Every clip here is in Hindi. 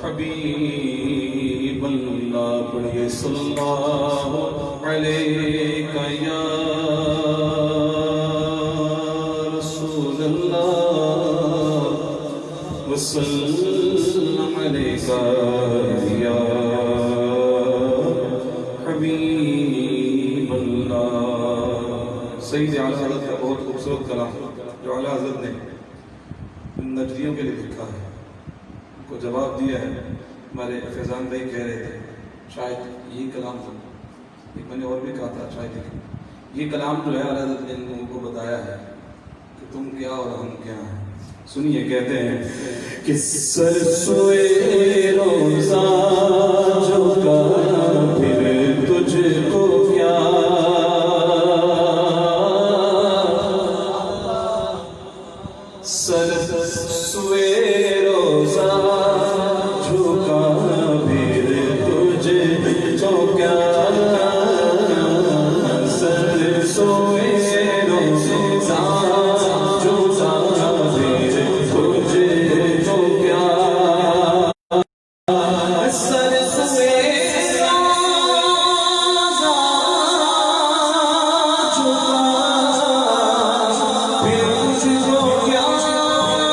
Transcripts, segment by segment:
हबीब अल्लाह पढ़िए सल्लल्लाहु अलैका या रसूल अल्लाह वसल्लम अलैका या हबीब अल्लाह। सईद आला हज़रत का बहुत खूबसूरत कलाम जो आला हज़रत ने नजरियों के लिए लिखा है को जवाब दिया है। हमारे फैज़ान भाई कह रहे थे शायद ये कलाम तो एक मैंने और भी कहा था शायद ये कलाम जो है आला हज़रत ने इन लोगों को बताया है कि तुम क्या और हम क्या हैं। सुनिए कहते हैं कि सरसोए रोज़ा झुका फिर तुझको क्या, सरसोए रोज़ा झुका फिर तुझको क्या, सरसोए रोज़ा झुका फिर तुझको क्या, सरसोए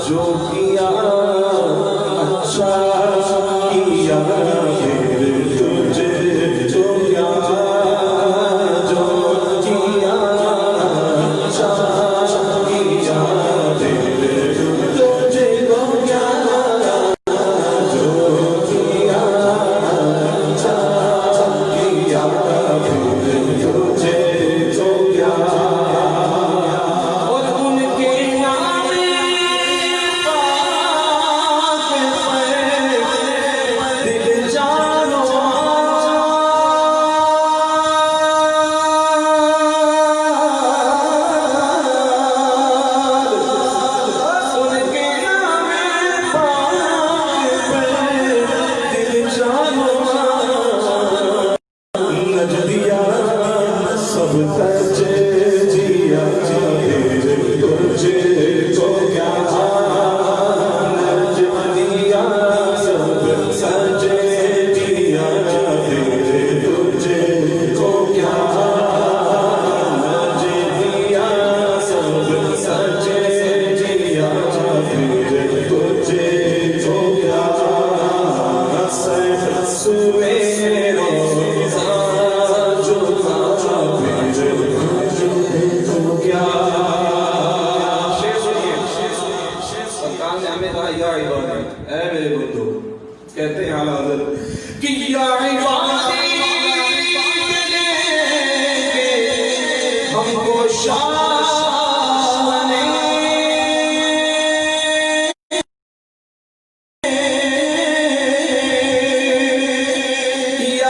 जो किया अच्छा किया फिर तुझे जो क्या, जो किया अच्छा किया फिर तुझे जो क्या, जो किया अच्छा किया फिर तुझे जो क्या, और उनके सब तजे जिया फिर तुझे को क्या, नजदिया सब सजे जिया फिर तुझे को क्या, नजदिया सब सजे जिया फिर तुझे को क्या, सरसोए रोज़ा झुका मेरे बंधु कहते हैं आला हज़रत कि या इबादी हमको शान या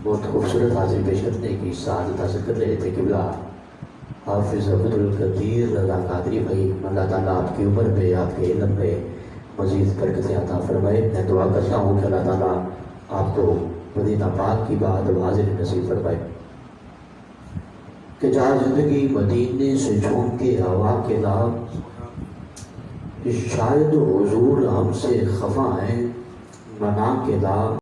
बहुत खूबसूरत हाजिर पेश करने की सआदत हासिल कर रहे थे किबला हाफिज़ अब्दुल कदीर रज़ा कादरी भाई। अल्लाह ताला आपकी उम्र में, आपके इल्म में मज़ीद बरकतें अता फरमाए। मैं दुआ करता हूँ कि अल्लाह ताला आपको मदीना पाक की बात अब हाजिर नसीब फरमाए कि जहाँ जिंदगी मदीने से झूमती हवा के नाम, शायद हुजूर हमसे खफा हैं मना के नाम।